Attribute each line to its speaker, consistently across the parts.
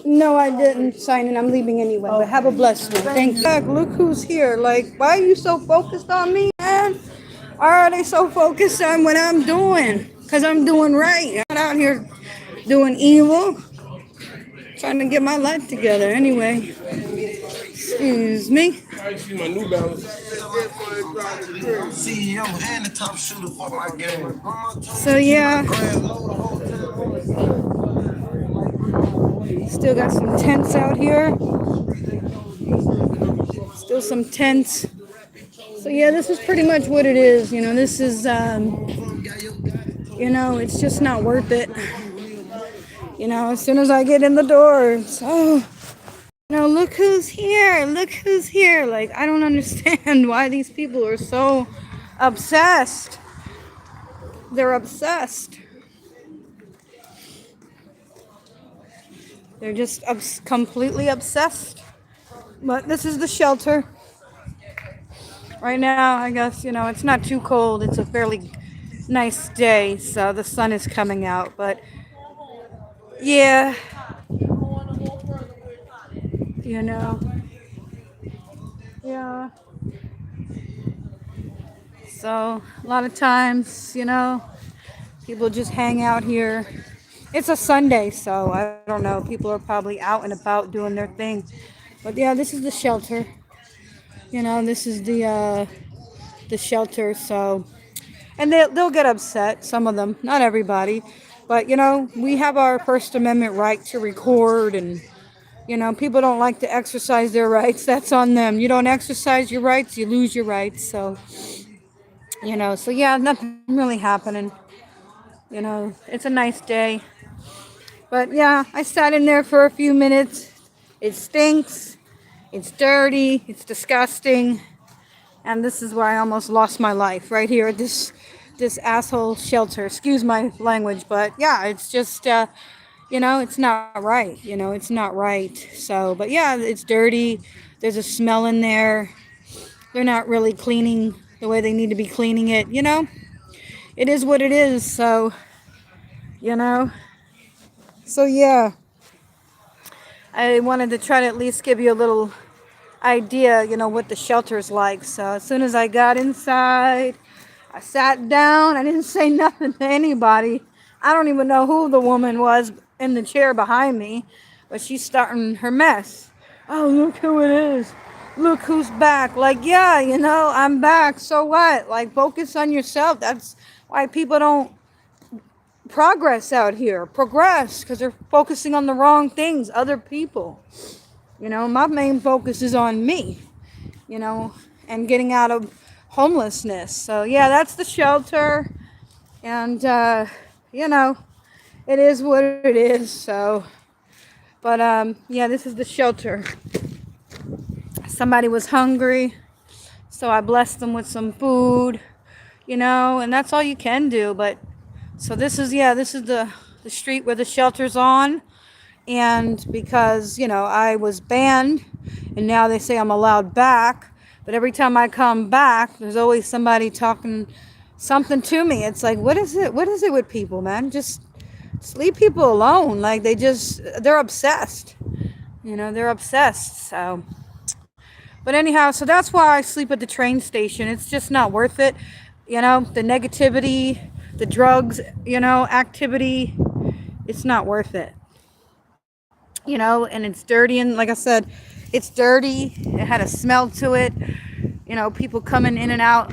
Speaker 1: No, I didn't sign in. I'm leaving anyway. But have a blessed one. Thank you. Look who's here. Like, why are you so focused on me, man? Why are they so focused on what I'm doing? Because I'm doing right. I'm not out here doing evil. Trying to get my life together anyway. Excuse me.
Speaker 2: I see my New Balance. CEO and the top shooter for my game.
Speaker 1: So yeah. Still got some tents out here. Still some tents. So yeah, this is pretty much what it is. You know, this is, you know, it's just not worth it. You know, as soon as I get in the door, it's, oh, you know, look who's here. Look who's here. Like, I don't understand why these people are so obsessed. They're obsessed. They're just completely obsessed. But this is the shelter. Right now, I guess, you know, it's not too cold. It's a fairly nice day, so the sun is coming out. But, yeah, you know, yeah. So, a lot of times, you know, people just hang out here. It's a Sunday, so I don't know. People are probably out and about doing their thing. But, yeah, this is the shelter. You know, this is the shelter, so, and they'll get upset, some of them, not everybody, but you know, we have our First Amendment right to record, and you know, people don't like to exercise their rights. That's on them. You don't exercise your rights, you lose your rights. So, you know, so yeah, nothing really happening. You know, it's a nice day, but yeah, I sat in there for a few minutes. It stinks, it's dirty, it's disgusting. And this is where I almost lost my life, right here at this asshole shelter. Excuse my language, but yeah, it's just, you know, it's not right. You know, it's not right. So, but yeah, it's dirty. There's a smell in there. They're not really cleaning the way they need to be cleaning it. You know, it is what it is. So, you know, so yeah, I wanted to try to at least give you a little idea, you know, what the shelter's like. So as soon as I got inside, I sat down. I didn't say nothing to anybody. I don't even know who the woman was in the chair behind me, but she's starting her mess. Oh, look who it is. Look who's back. Like, yeah, you know, I'm back. So what? Like, focus on yourself. That's why people don't progress out here. Progress, because they're focusing on the wrong things, other people. You know, my main focus is on me, you know, and getting out of homelessness. So, yeah, that's the shelter. And, you know, it is what it is. So, but, yeah, this is the shelter. Somebody was hungry, so I blessed them with some food, you know, and that's all you can do. But, so this is, yeah, this is the street where the shelter's on. And because, you know, I was banned and now they say I'm allowed back. But every time I come back, there's always somebody talking something to me. It's like, what is it? What is it with people, man? Just leave people alone. Like they're obsessed. You know, they're obsessed. So, but anyhow, so that's why I sleep at the train station. It's just not worth it. You know, the negativity, the drugs, you know, activity, it's not worth it. You know, and it's dirty, and like I said, it's dirty. It had a smell to it. You know, people coming in and out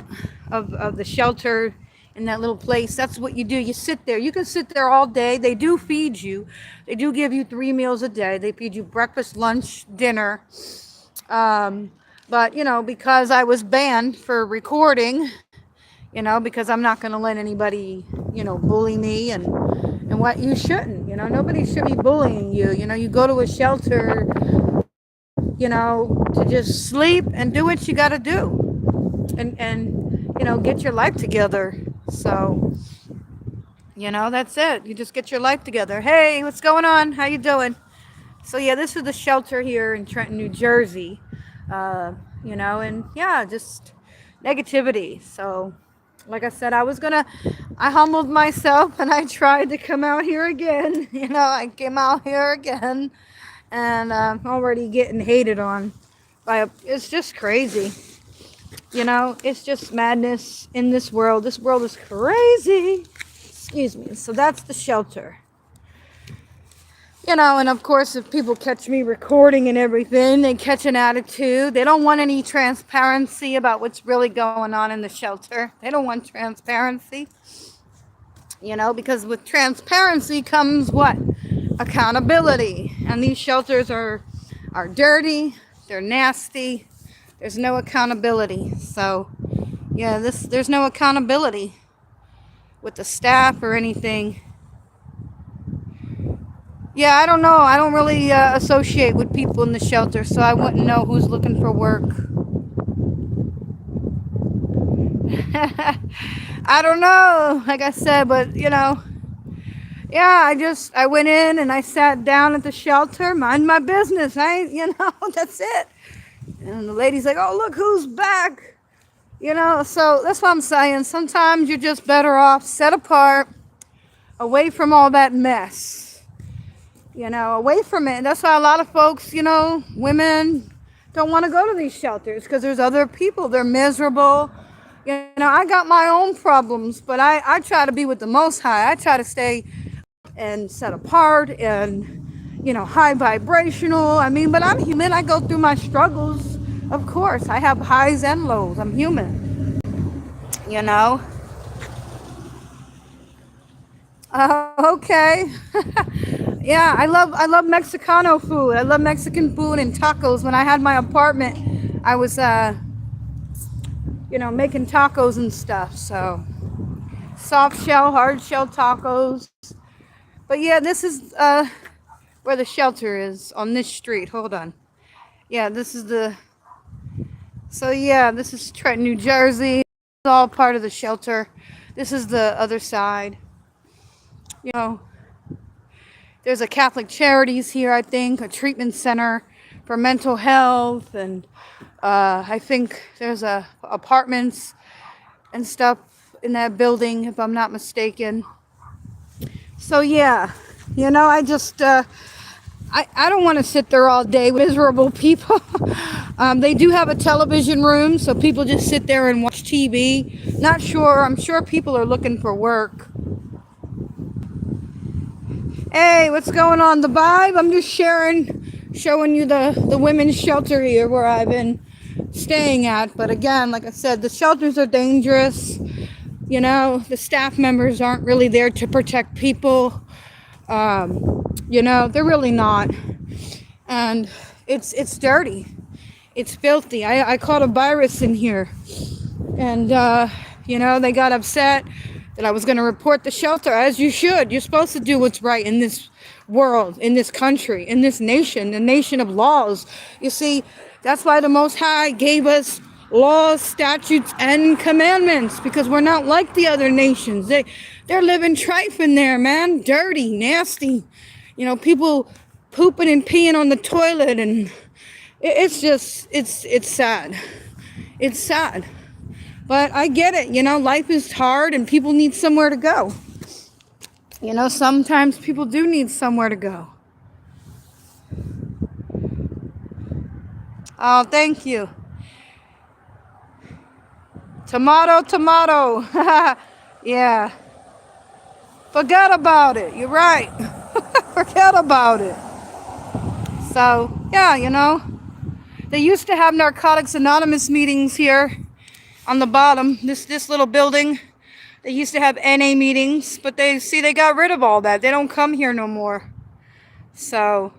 Speaker 1: of the shelter in that little place. That's what you do. You sit there. You can sit there all day. They do feed you. They do give you 3 meals a day. They feed you breakfast, lunch, dinner. But, you know, because I was banned for recording, you know, because I'm not going to let anybody, you know, bully me and what you shouldn't, you know, nobody should be bullying you. You know, you go to a shelter, you know, to just sleep and do what you got to do and, you know, get your life together. So, you know, that's it. You just get your life together. Hey, what's going on? How you doing? So, yeah, this is the shelter here in Trenton, New Jersey. and yeah, just negativity. So, like I said, I humbled myself and I tried to come out here again. I came out here again and I'm already getting hated on it's just crazy. It's just madness in this world. This world is crazy. Excuse me. So that's the shelter. And of course, if people catch me recording and everything, they catch an attitude. They don't want any transparency about what's really going on in the shelter. They don't want transparency, because with transparency comes what? Accountability. And these shelters are dirty, they're nasty, there's no accountability. So, yeah, there's no accountability with the staff or anything. Yeah, I don't know. I don't really associate with people in the shelter, so I wouldn't know who's looking for work. I don't know, like I said, but yeah, I went in and I sat down at the shelter, mind my business. That's it. And the lady's like, "Oh, look who's back." So that's what I'm saying. Sometimes you're just better off set apart, away from all that mess. Away from it. And that's why a lot of folks, women don't want to go to these shelters because there's other people. They're miserable. I got my own problems, but I try to be with the Most High. I try to stay and set apart and, high vibrational. But I'm human. I go through my struggles. Of course, I have highs and lows. I'm human, Okay. Yeah, I love Mexicano food. I love Mexican food and tacos. When I had my apartment, I was making tacos and stuff. So soft shell, hard shell tacos. But yeah, this is where the shelter is on this street. Hold on. Yeah, this is this is Trenton, New Jersey. It's all part of the shelter. This is the other side. There's a Catholic Charities here, I think, a treatment center for mental health, and I think there's apartments and stuff in that building, if I'm not mistaken. So yeah, I just I don't want to sit there all day with miserable people. They do have a television room, so people just sit there and watch TV. Not sure. I'm sure people are looking for work. Hey, what's going on, the vibe? I'm just showing you the women's shelter here where I've been staying at. But again, like I said, the shelters are dangerous. The staff members aren't really there to protect people. They're really not. And it's dirty. It's filthy. I caught a virus in here. And, they got upset that I was going to report the shelter, as you should. You're supposed to do what's right in this world, in this country, in this nation, the nation of laws. You see, that's why the Most High gave us laws, statutes, and commandments, because we're not like the other nations. They're living trife in there, man. Dirty, nasty. People pooping and peeing on the toilet, and it's sad. It's sad. But I get it, life is hard and people need somewhere to go. Sometimes people do need somewhere to go. Oh, thank you. Tomato. Yeah. Forget about it. You're right. Forget about it. So, yeah, they used to have Narcotics Anonymous meetings here on the bottom, this little building. They used to have NA meetings, but they got rid of all that. They don't come here no more. So,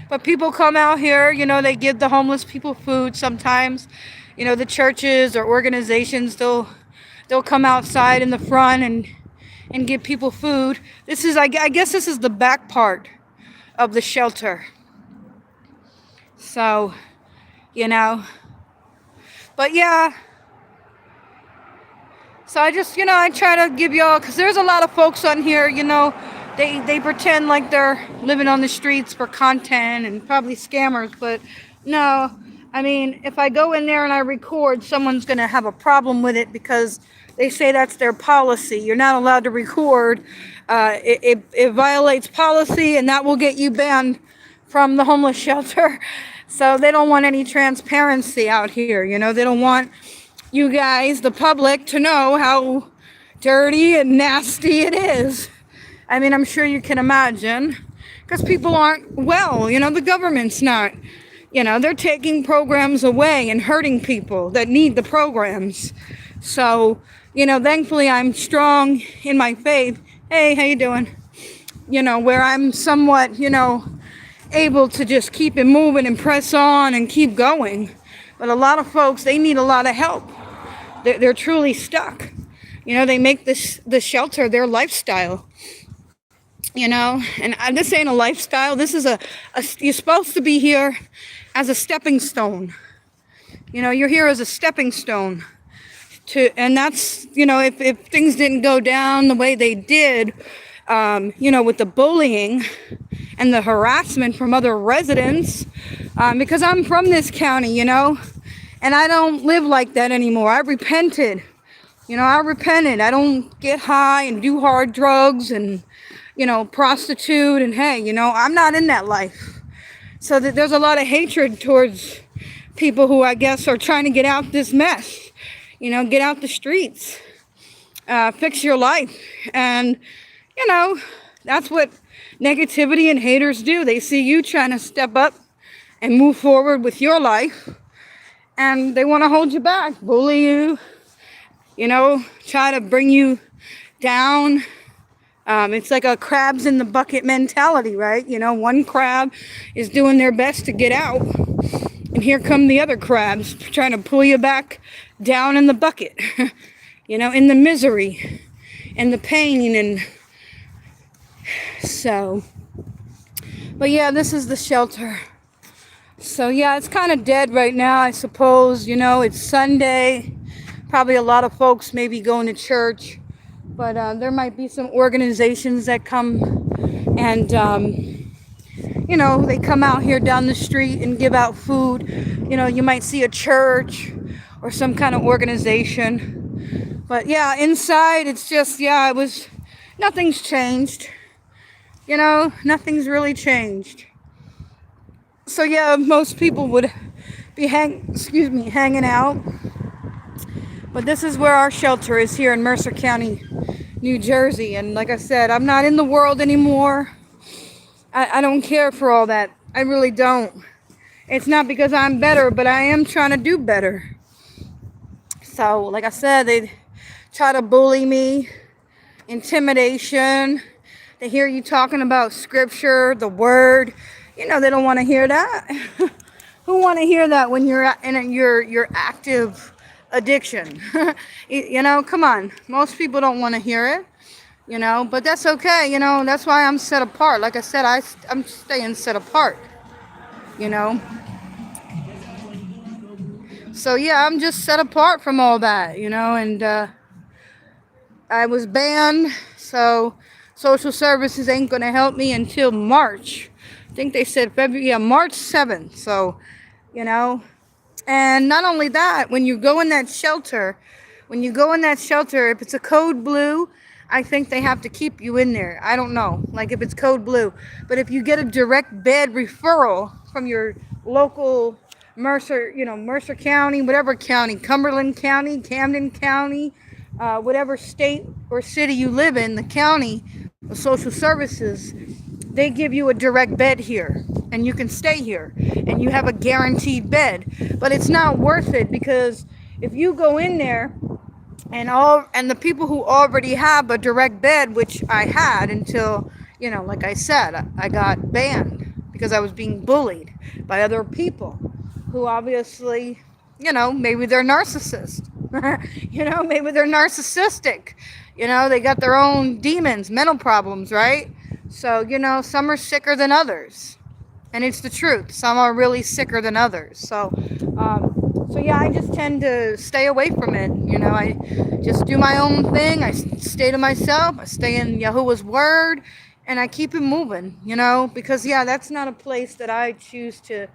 Speaker 1: but people come out here, they give the homeless people food sometimes. The churches or organizations, they'll come outside in the front and give people food. I guess this is the back part of the shelter. So, but yeah. So I just, I try to give y'all, because there's a lot of folks on here, they pretend like they're living on the streets for content and probably scammers, but No, I mean, if I go in there and I record, someone's going to have a problem with it because they say that's their policy. You're not allowed to record. It violates policy, and that will get you banned from the homeless shelter. So they don't want any transparency out here. You know, they don't want you guys, the public, to know how dirty and nasty it is. I mean, I'm sure you can imagine because people aren't well. You know, the government's not. You know, they're taking programs away and hurting people that need the programs. So, you know, thankfully I'm strong in my faith. Hey, how you doing? You know, where I'm somewhat, you know, able to just keep it moving and press on and keep going. But a lot of folks, they need a lot of help. They're truly stuck. You know, they make the shelter their lifestyle. You know, and this ain't a lifestyle. This is you're supposed to be here as a stepping stone. You know, you're here as a stepping stone and that's, you know, if things didn't go down the way they did, you know, with the bullying and the harassment from other residents, because I'm from this county, you know, and I don't live like that anymore. I repented. You know, I repented. I don't get high and do hard drugs and, you know, prostitute. And hey, you know, I'm not in that life. So that there's a lot of hatred towards people who I guess are trying to get out this mess. You know, get out the streets, fix your life. And, you know, that's what negativity and haters do. They see you trying to step up and move forward with your life. And they want to hold you back, bully you, you know, try to bring you down. It's like a crabs in the bucket mentality, right? You know, one crab is doing their best to get out, and here come the other crabs trying to pull you back down in the bucket, you know, in the misery and the pain. And so, but yeah, this is the shelter. So yeah, it's kind of dead right now, I suppose. You know, it's Sunday. Probably a lot of folks may be going to church. But there might be some organizations that come and, you know, they come out here down the street and give out food. You know, you might see a church or some kind of organization. But yeah, inside it's just, yeah, nothing's changed. You know, nothing's really changed. So yeah, most people would be hanging out. But this is where our shelter is here in Mercer County, New Jersey. And like I said, I'm not in the world anymore. I don't care for all that. I really don't. It's not because I'm better, but I am trying to do better. So, like I said, they try to bully me, intimidation. They hear you talking about scripture, the word. You know, they don't want to hear that. Who want to hear that when you're in your active addiction? You know, come on. Most people don't want to hear it, you know, but that's okay. You know, that's why I'm set apart. Like I said, I'm staying set apart, you know. So yeah, I'm just set apart from all that, you know. And I was banned, so social services ain't gonna help me until March. I think they said February, yeah, March 7th. So, you know. And not only that, when you go in that shelter, if it's a code blue, I think they have to keep you in there. I don't know, like if it's code blue. But if you get a direct bed referral from your local Mercer, you know, Mercer County, whatever county, Cumberland County, Camden County, whatever state or city you live in, the county of social services, they give you a direct bed here and you can stay here and you have a guaranteed bed. But it's not worth it, because if you go in there and the people who already have a direct bed, which I had until, you know, like I said, I got banned because I was being bullied by other people who obviously, you know, maybe they're narcissists. You know, maybe they're narcissistic. You know, they got their own demons, mental problems, right? So, you know, some are sicker than others. And it's the truth. Some are really sicker than others. So yeah, I just tend to stay away from it. You know, I just do my own thing. I stay to myself. I stay in Yahuwah's word. And I keep it moving, you know. Because, yeah, that's not a place that I choose to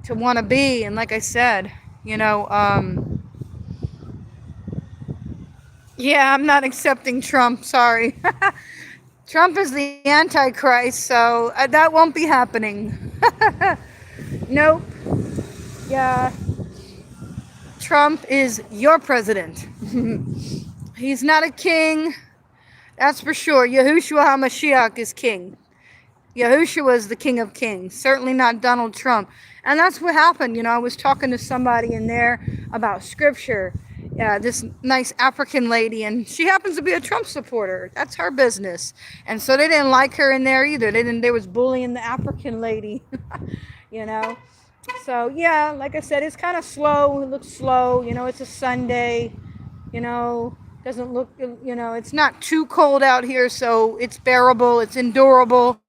Speaker 1: to want to be. And like I said, you know, yeah, I'm not accepting Trump. Sorry. Trump is the Antichrist, so that won't be happening. Nope. Yeah, Trump is your president. He's not a king, that's for sure. Yahushua HaMashiach is king. Yahushua is the King of Kings, certainly not Donald Trump. And that's what happened. You know, I was talking to somebody in there about scripture. This nice African lady, and she happens to be a Trump supporter. That's her business. And so they didn't like her in there either. They was bullying the African lady, you know. So yeah, like I said, it's kind of slow. It looks slow. You know, it's a Sunday. You know, doesn't look. You know, it's not too cold out here, so it's bearable. It's endurable.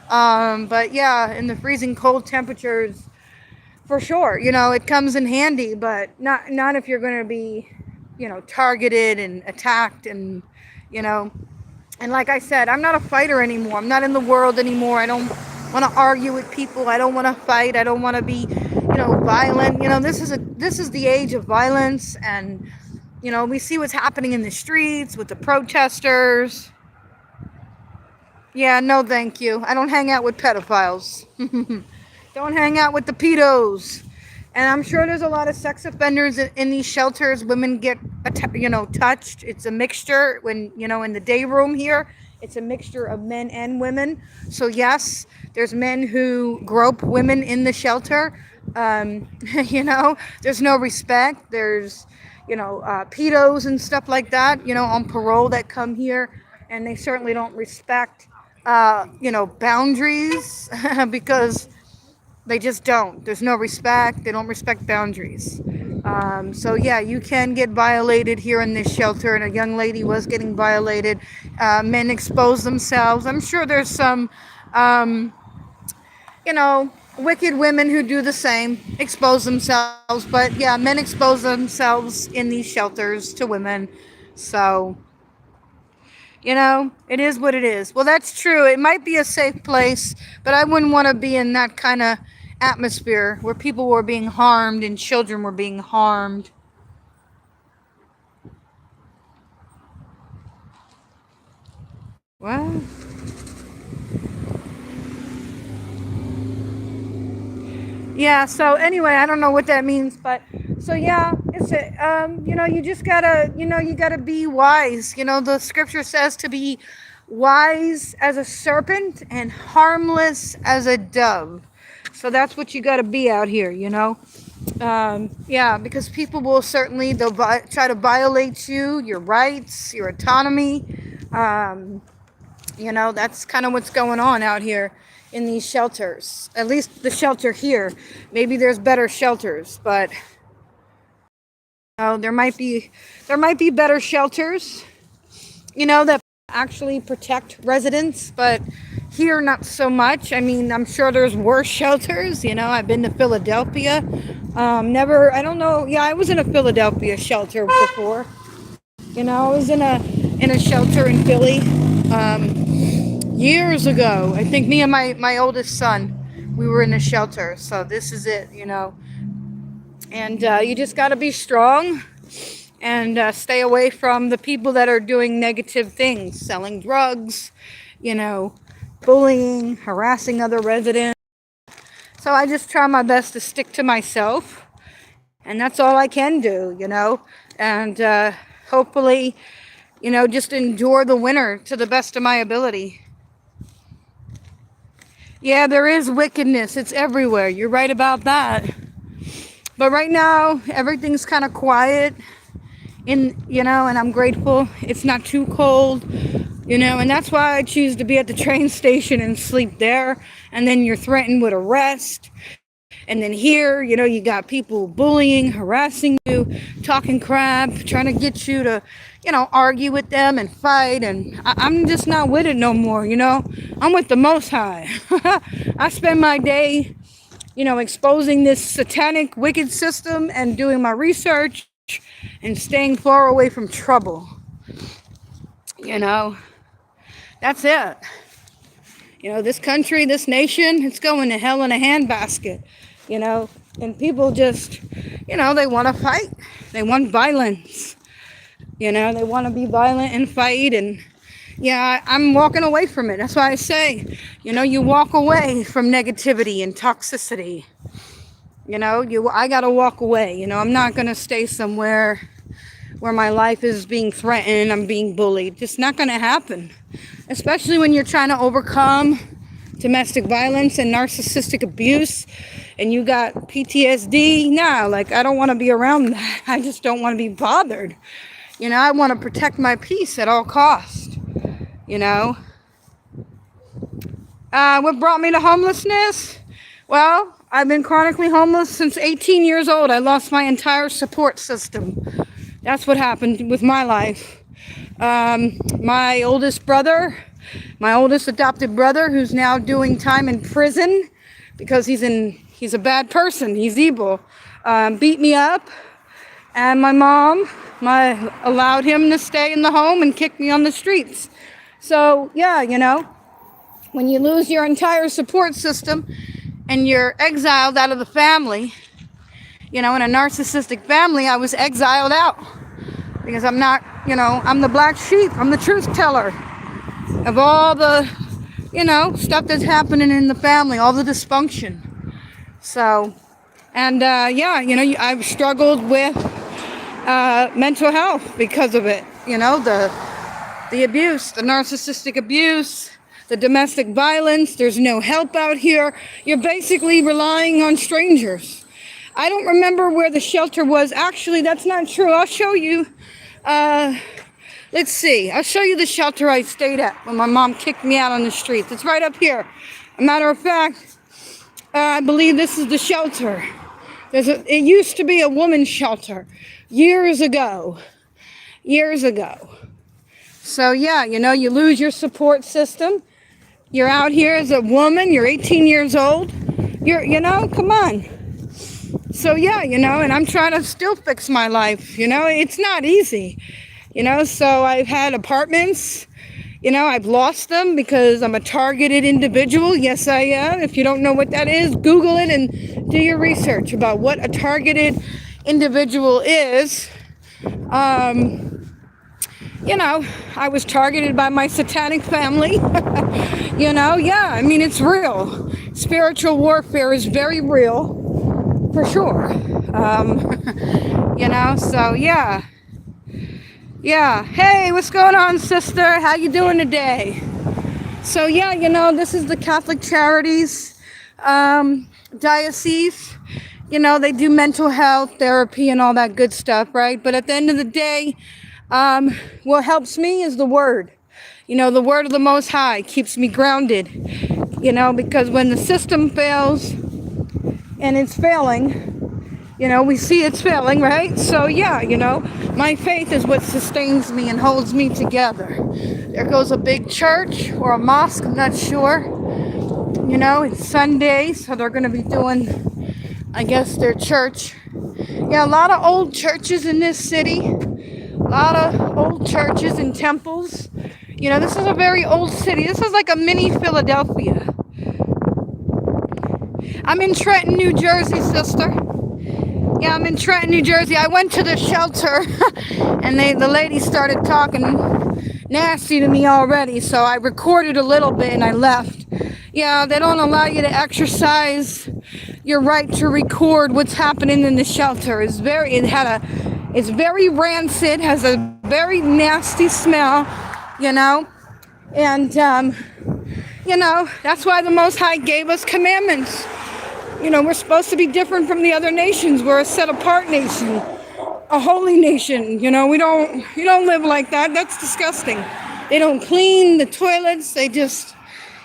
Speaker 1: But yeah, in the freezing cold temperatures, for sure, you know, it comes in handy, but not if you're going to be, you know, targeted and attacked and, you know, and like I said, I'm not a fighter anymore. I'm not in the world anymore. I don't want to argue with people. I don't want to fight. I don't want to be, you know, violent. You know, this is the age of violence, and, you know, we see what's happening in the streets with the protesters. Yeah, no thank you. I don't hang out with pedophiles. Don't hang out with the pedos. And I'm sure there's a lot of sex offenders in these shelters. Women get, you know, touched. It's a mixture when, you know, in the day room here, it's a mixture of men and women. So yes, there's men who grope women in the shelter. You know, there's no respect. There's, you know, pedos and stuff like that, you know, on parole that come here. And they certainly don't respect, you know, boundaries because they just don't. There's no respect. They don't respect boundaries. So yeah, you can get violated here in this shelter, and a young lady was getting violated. Men expose themselves. I'm sure there's some, you know, wicked women who do the same, expose themselves. But yeah, men expose themselves in these shelters to women. So, you know, it is what it is. Well, that's true. It might be a safe place, but I wouldn't want to be in that kind of atmosphere where people were being harmed and children were being harmed. Well, yeah, so anyway, I don't know what that means, but so yeah, it's a, you know, you just gotta, you know, you gotta be wise. You know, the scripture says to be wise as a serpent and harmless as a dove. So that's what you gotta be out here, you know. Yeah, because people will certainly, try to violate you, your rights, your autonomy. Um, you know, that's kind of what's going on out here in these shelters. At least the shelter here. Maybe there's better shelters, but there might be better shelters, you know, that actually protect residents, but here not so much. I mean, I'm sure there's worse shelters. You know, I've been to Philadelphia. Never, I don't know. Yeah, I was in a Philadelphia shelter before. You know, I was in a shelter in Philly years ago. I think me and my oldest son, we were in a shelter. So this is it, you know. And you just got to be strong and stay away from the people that are doing negative things, selling drugs, you know, bullying, harassing other residents. So I just try my best to stick to myself, and that's all I can do, you know, and hopefully, you know, just endure the winter to the best of my ability. Yeah, there is wickedness. It's everywhere. You're right about that. But right now, everything's kind of quiet. You know, and I'm grateful it's not too cold, you know, and that's why I choose to be at the train station and sleep there. And then you're threatened with arrest. And then here, you know, you got people bullying, harassing you, talking crap, trying to get you to, you know, argue with them and fight. And I'm just not with it no more, you know. I'm with the Most High. I spend my day, you know, exposing this satanic, wicked system and doing my research and staying far away from trouble. You know, that's it. You know, this country, this nation, it's going to hell in a handbasket. you know, and people just, they want to fight. They want violence. They want to be violent and fight. And yeah, I'm walking away from it. That's why I say, you walk away from negativity and toxicity. I got to walk away. I'm not going to stay somewhere where my life is being threatened, I'm being bullied. Just not going to happen. Especially when you're trying to overcome domestic violence and narcissistic abuse and you got PTSD. Nah, like, I don't want to be around that. I just don't want to be bothered. I want to protect my peace at all costs. What brought me to homelessness? Well, I've been chronically homeless since 18 years old. I lost my entire support system. That's what happened with my life. My oldest adopted brother, who's now doing time in prison because he's a bad person, he's evil, beat me up, and my mom allowed him to stay in the home and kicked me on the streets. So yeah, when you lose your entire support system and you're exiled out of the family, in a narcissistic family, I was exiled out because I'm not, I'm the black sheep. I'm the truth teller of all the, stuff that's happening in the family, all the dysfunction. So, and yeah, I've struggled with mental health because of it. The abuse, the narcissistic abuse, the domestic violence. There's no help out here. You're basically relying on strangers. I don't remember where the shelter was. Actually, that's not true. I'll show you. Let's see. I'll show you the shelter I stayed at when my mom kicked me out on the streets. It's right up here. A matter of fact, I believe this is the shelter. It used to be a woman's shelter years ago. So yeah, you lose your support system. You're out here as a woman. You're 18 years old. Come on. So yeah, and I'm trying to still fix my life. It's not easy. So I've had apartments. I've lost them because I'm a targeted individual. Yes, I am. If you don't know what that is, Google it and do your research about what a targeted individual is. I was targeted by my satanic family. Yeah, I mean, it's real. Spiritual warfare is very real, for sure. So yeah. Yeah, hey, what's going on, sister? How you doing today? So yeah, this is the Catholic Charities diocese. They do mental health therapy and all that good stuff, right? But at the end of the day, what helps me is the word. The word of the Most High keeps me grounded. Because when the system fails, and it's failing, we see it's failing, right? So yeah, my faith is what sustains me and holds me together. There goes a big church or a mosque, I'm not sure. It's Sunday, so they're going to be doing, I guess, their church. Yeah, a lot of old churches in this city. A lot of old churches and temples. This is a very old city. This is like a mini Philadelphia. I'm in Trenton, New Jersey, sister. Yeah, I'm in Trenton, New Jersey. I went to the shelter and the lady started talking nasty to me already. So I recorded a little bit and I left. Yeah, they don't allow you to exercise your right to record what's happening in the shelter. It's very rancid, has a very nasty smell, and that's why the Most High gave us commandments. We're supposed to be different from the other nations. We're a set apart nation, a holy nation. We don't live like that. That's disgusting. They don't clean the toilets. They just,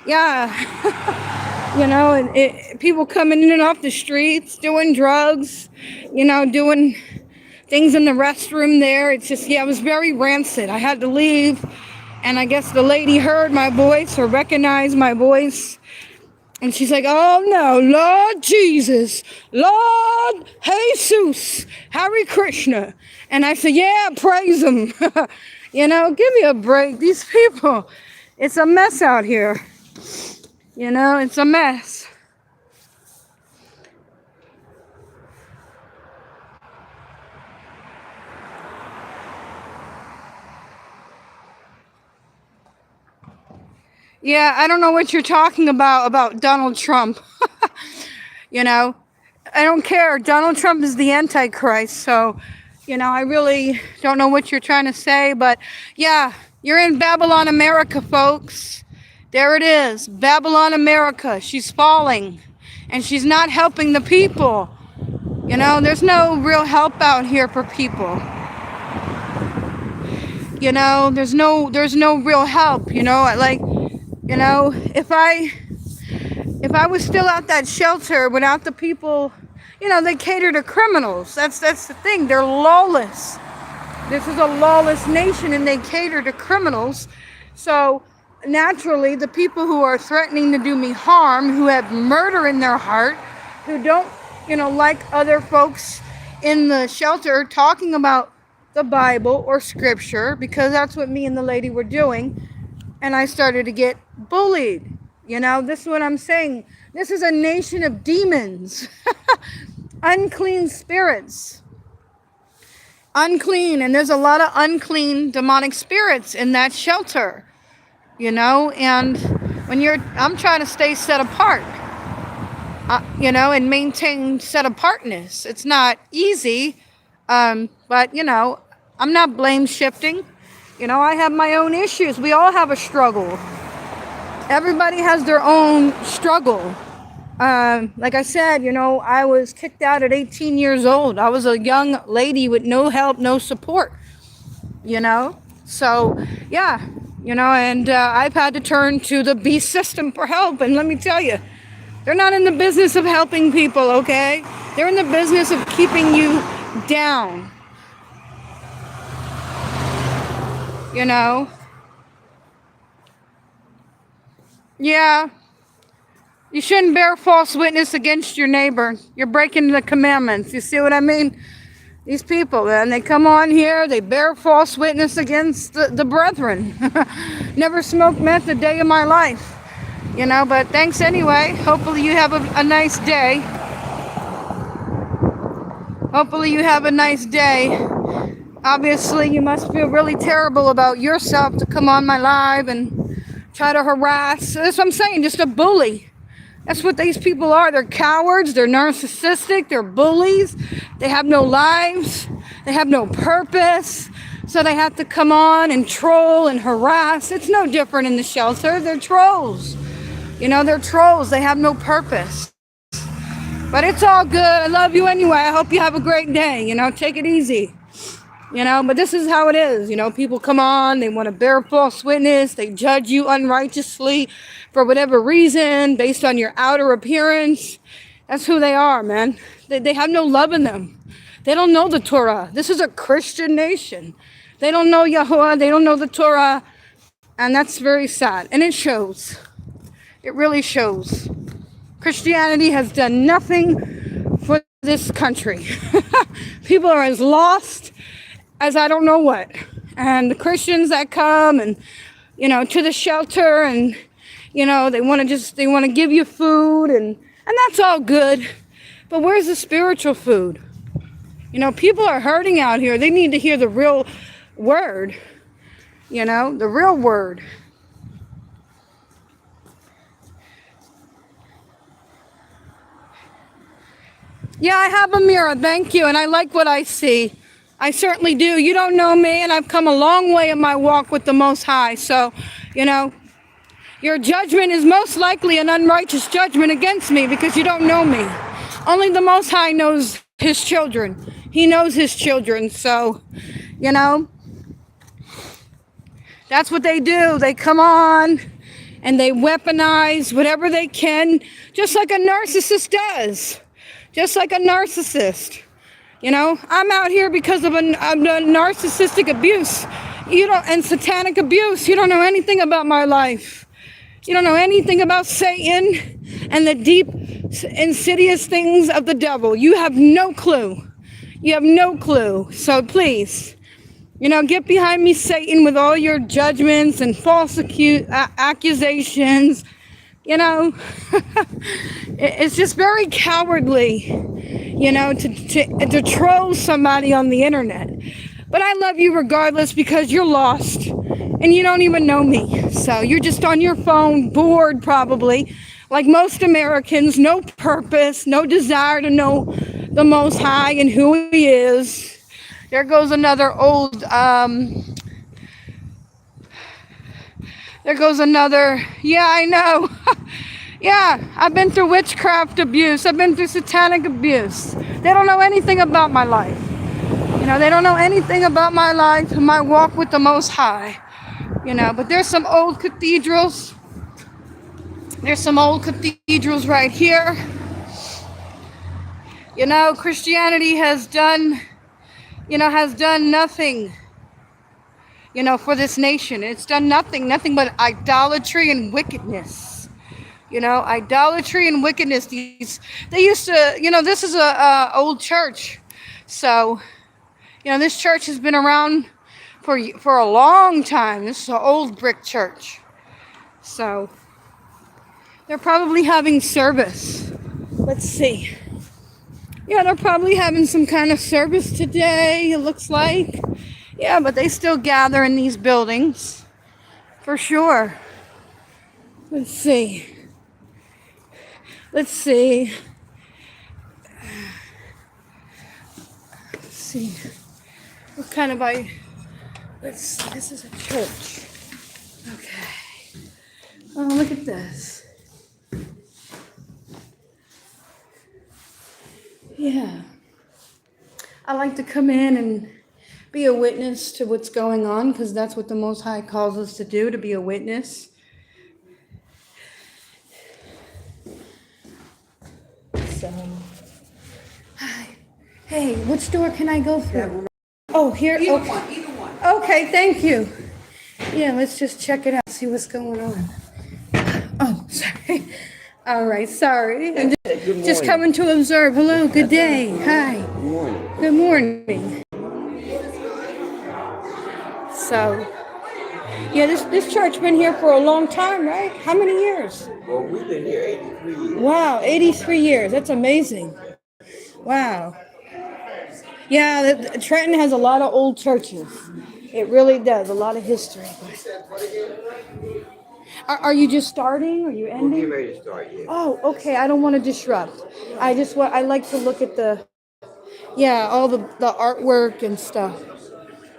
Speaker 1: yeah, people coming in and off the streets, doing drugs, doing things in the restroom there. It's just, yeah, it was very rancid. I had to leave, and I guess the lady heard my voice or recognized my voice. And she's like, oh no, Lord Jesus, Lord Jesus, Hare Krishna. And I said, yeah, praise him. Give me a break. These people, it's a mess out here. It's a mess. Yeah, I don't know what you're talking about Donald Trump. You know, I don't care. Donald Trump is the Antichrist. So, I really don't know what you're trying to say. But yeah, you're in Babylon, America, folks. There it is. Babylon, America. She's falling. And she's not helping the people. There's no real help out here for people. There's no real help. If I was still at that shelter without the people, they cater to criminals. That's the thing. They're lawless. This is a lawless nation, and they cater to criminals. So naturally, the people who are threatening to do me harm, who have murder in their heart, who don't, like other folks in the shelter talking about the Bible or scripture, because that's what me and the lady were doing, and I started to get bullied. This is what I'm saying. This is a nation of demons, unclean spirits, unclean, and there's a lot of unclean demonic spirits in that shelter, and I'm trying to stay set apart, and maintain set apartness. It's not easy, but I'm not blame shifting. I have my own issues. We all have a struggle. Everybody has their own struggle. Like I said, I was kicked out at 18 years old. I was a young lady with no help, no support, So, yeah, and I've had to turn to the beast system for help. And let me tell you, they're not in the business of helping people, okay? They're in the business of keeping you down, Yeah. You shouldn't bear false witness against your neighbor. You're breaking the commandments. You see what I mean? These people, man, they come on here, they bear false witness against the brethren. Never smoked meth a day of my life. But thanks anyway. Hopefully you have a nice day. Hopefully you have a nice day. Obviously you must feel really terrible about yourself to come on my live and try to harass. That's what I'm saying, just a bully. That's what these people are. They're cowards, they're narcissistic, they're bullies. They have no lives, they have no purpose. So they have to come on and troll and harass. It's no different in the shelter. They're trolls. They're trolls. They have no purpose. But it's all good. I love you anyway. I hope you have a great day. Take it easy. But this is how it is. People come on, they want to bear false witness, they judge you unrighteously for whatever reason based on your outer appearance. That's who they are, man. They have no love in them. They don't know the Torah. This is a Christian nation. They don't know Yahuwah, they don't know the Torah, and that's very sad. And it shows. It really shows. Christianity has done nothing for this country. People are as lost as I don't know what. And the Christians that come and, to the shelter and, they want to give you food and that's all good. But where's the spiritual food? People are hurting out here. They need to hear the real word, the real word. Yeah, I have a mirror. Thank you. And I like what I see. I certainly do. You don't know me, and I've come a long way in my walk with the Most High. So, your judgment is most likely an unrighteous judgment against me because you don't know me. Only the Most High knows his children. He knows his children. So, that's what they do. They come on and they weaponize whatever they can, just like a narcissist does. Just like a narcissist. I'm out here because of a narcissistic abuse, and satanic abuse. You don't know anything about my life. You don't know anything about Satan and the deep, insidious things of the devil. You have no clue. You have no clue. So please, get behind me, Satan, with all your judgments and false accusations. It's just very cowardly, to troll somebody on the internet. But I love you regardless because you're lost. and you don't even know me. So you're just on your phone, bored probably, like most Americans, no purpose, no desire to know the Most High and who He is. There goes another old, there goes another, yeah, I know. Yeah, I've been through witchcraft abuse. I've been through satanic abuse. They don't know anything about my life. You know, they don't know anything about my life, my walk with the Most High. You know, but there's some old cathedrals. There's some old cathedrals right here. You know, Christianity has done nothing, for this nation. It's done nothing but idolatry and wickedness. Idolatry and wickedness. They used to, this is a old church. So, this church has been around for a long time. This is an old brick church. So, they're probably having service. Let's see. Yeah, they're probably having some kind of service today, it looks like. Yeah, but they still gather in these buildings. For sure. Let's see. Let's see. What kind of let's see, this is a church. Okay. Oh, look at this. Yeah. I like to come in and be a witness to what's going on, because that's what the Most High calls us to do, to be a witness. So, hi. Hey, which door can I go through? Oh, here?
Speaker 3: Either
Speaker 1: Okay.
Speaker 3: one, either one.
Speaker 1: Okay, thank you. Yeah, let's just check it out, see what's going on. Oh, sorry. All right, sorry. I'm just coming to observe. Hello, good day. Hi. Good morning. So, yeah, this church been here for a long time, right? How many years?
Speaker 3: Well, we've been here 83 years.
Speaker 1: Wow, 83 years. That's amazing. Wow. Yeah, Trenton has a lot of old churches. It really does. A lot of history. Are you just starting? Are you
Speaker 3: We're
Speaker 1: ending?
Speaker 3: getting ready to start, yeah.
Speaker 1: Oh, okay. I don't want to disrupt. I like to look at all the artwork and stuff.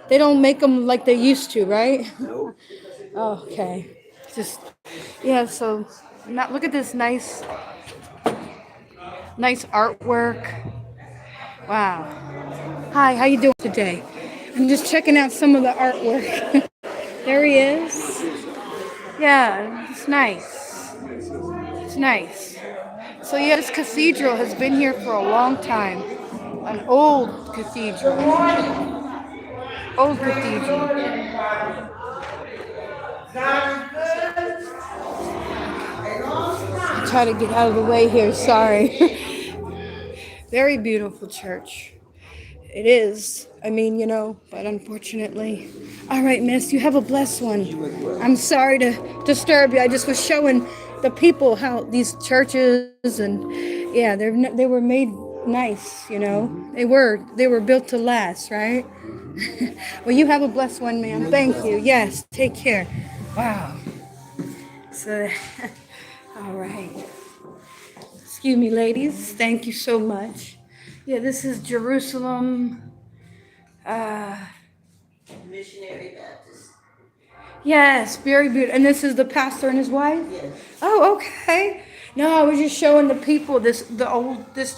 Speaker 1: They don't make them like they used to, right?
Speaker 3: Nope.
Speaker 1: Oh, okay. So look at this nice artwork. Wow. Hi, how you doing today? I'm just checking out some of the artwork. There he is. Yeah, it's nice. It's nice. So yeah, this cathedral has been here for a long time. An old cathedral. Old cathedral. I'll try to get out of the way here, sorry. Very beautiful church. It is. I mean, but unfortunately. All right, miss, you have a blessed one. I'm sorry to disturb you. I just was showing the people how these churches and yeah, they were made nice, They were built to last, right? Well, you have a blessed one, ma'am. Thank you. Yes, take care. Wow. So, all right. Excuse me, ladies. Thank you so much. Yeah, this is Jerusalem.
Speaker 3: Missionary Baptist.
Speaker 1: Yes, very beautiful. And this is the pastor and his wife?
Speaker 3: Yes.
Speaker 1: Oh, okay. No, I was just showing the people this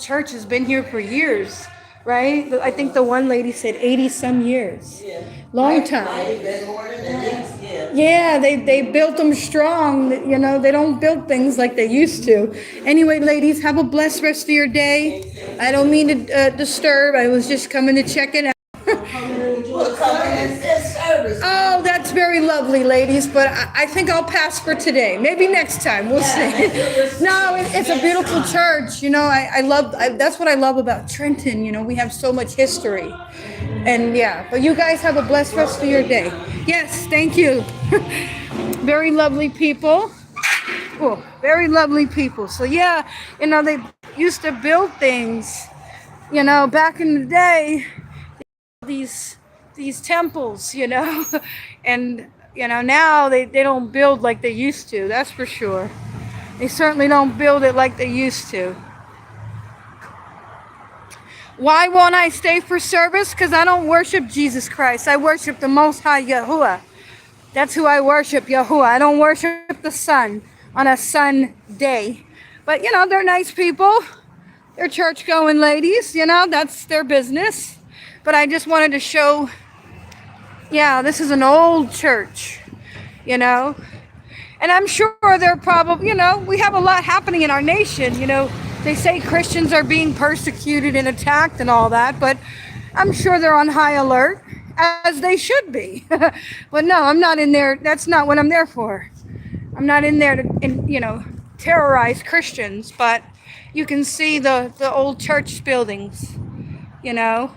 Speaker 1: church has been here for years, right? I think the one lady said 80 some years.
Speaker 3: Yeah.
Speaker 1: Long time.
Speaker 3: Might have been more than that. Yeah.
Speaker 1: Yeah, they built them strong. They don't build things like they used to. Anyway, ladies, have a blessed rest of your day. I don't mean to disturb. I was just coming to check it out.
Speaker 3: We'll come in and service.
Speaker 1: Oh, that's very lovely, ladies, but I think I'll pass for today. Maybe next time. We'll see. No, it's a beautiful church. That's what I love about Trenton. We have so much history. And yeah, but you guys have a blessed rest of your day. Yes, thank you. Very lovely people. Cool. Very lovely people. So yeah, they used to build things, back in the day, these temples, and You know, now they don't build like they used to, that's for sure. They certainly don't build it like they used to. Why won't I stay for service? Because I don't worship Jesus Christ. I worship the Most High Yahuwah. That's who I worship, Yahuwah. I don't worship the sun on a Sunday. But, you know, they're nice people. They're church-going ladies, you know, that's their business. But I just wanted to show, yeah, this is an old church, you know. And I'm sure they're probably, you know, we have a lot happening in our nation, you know. They say Christians are being persecuted and attacked and all that, but I'm sure they're on high alert, as they should be. But no, I'm not in there. That's not what I'm there for. I'm not in there to, you know, terrorize Christians, but you can see the old church buildings, you know.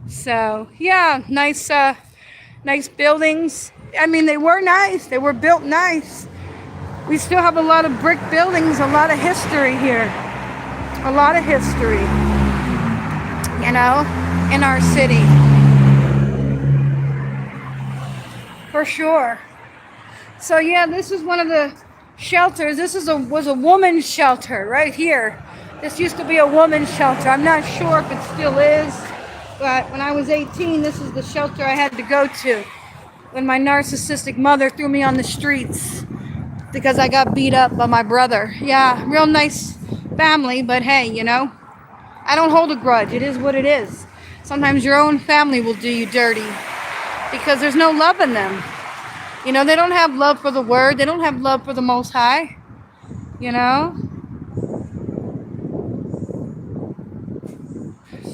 Speaker 1: So yeah, nice nice buildings. I mean, they were nice. They were built nice. We still have a lot of brick buildings, a lot of history here. A lot of history, you know, in our city. For sure. So yeah, this is one of the shelters. This was a woman's shelter right here. This used to be a woman's shelter. I'm not sure if it still is, but when I was 18, this is the shelter I had to go to when my narcissistic mother threw me on the streets because I got beat up by my brother. Yeah, real nice family, but hey, you know, I don't hold a grudge. It is what it is. Sometimes your own family will do you dirty because there's no love in them. You know, they don't have love for the word. They don't have love for the Most High. You know?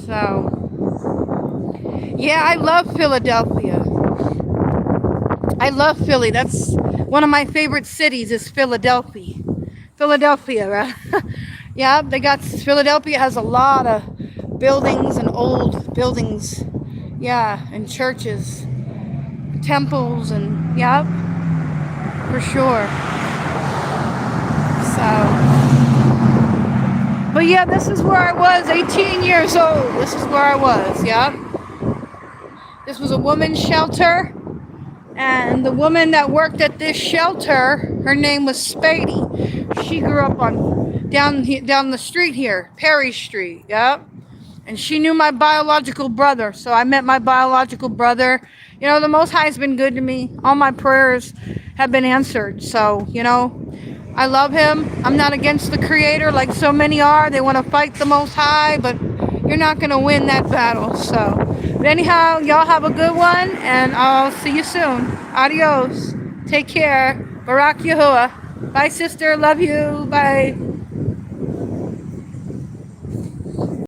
Speaker 1: So, yeah, I love Philadelphia. I love Philly. That's one of my favorite cities is Philadelphia. Philadelphia, right? Yeah, Philadelphia has a lot of buildings and old buildings. Yeah, and churches, temples, and yeah, for sure. So, but yeah, this is where I was, 18 years old. This is where I was, yeah. This was a woman's shelter, and the woman that worked at this shelter, her name was Spady. She grew up on down the street here, Perry Street, yeah. And she knew my biological brother, so I met my biological brother. You know, the Most High has been good to me. All my prayers have been answered. So, you know, I love him. I'm not against the Creator like so many are. They want to fight the Most High, but you're not going to win that battle. So, but anyhow, y'all have a good one, and I'll see you soon. Adios. Take care. Barak Yahuwah. Bye, sister. Love you. Bye.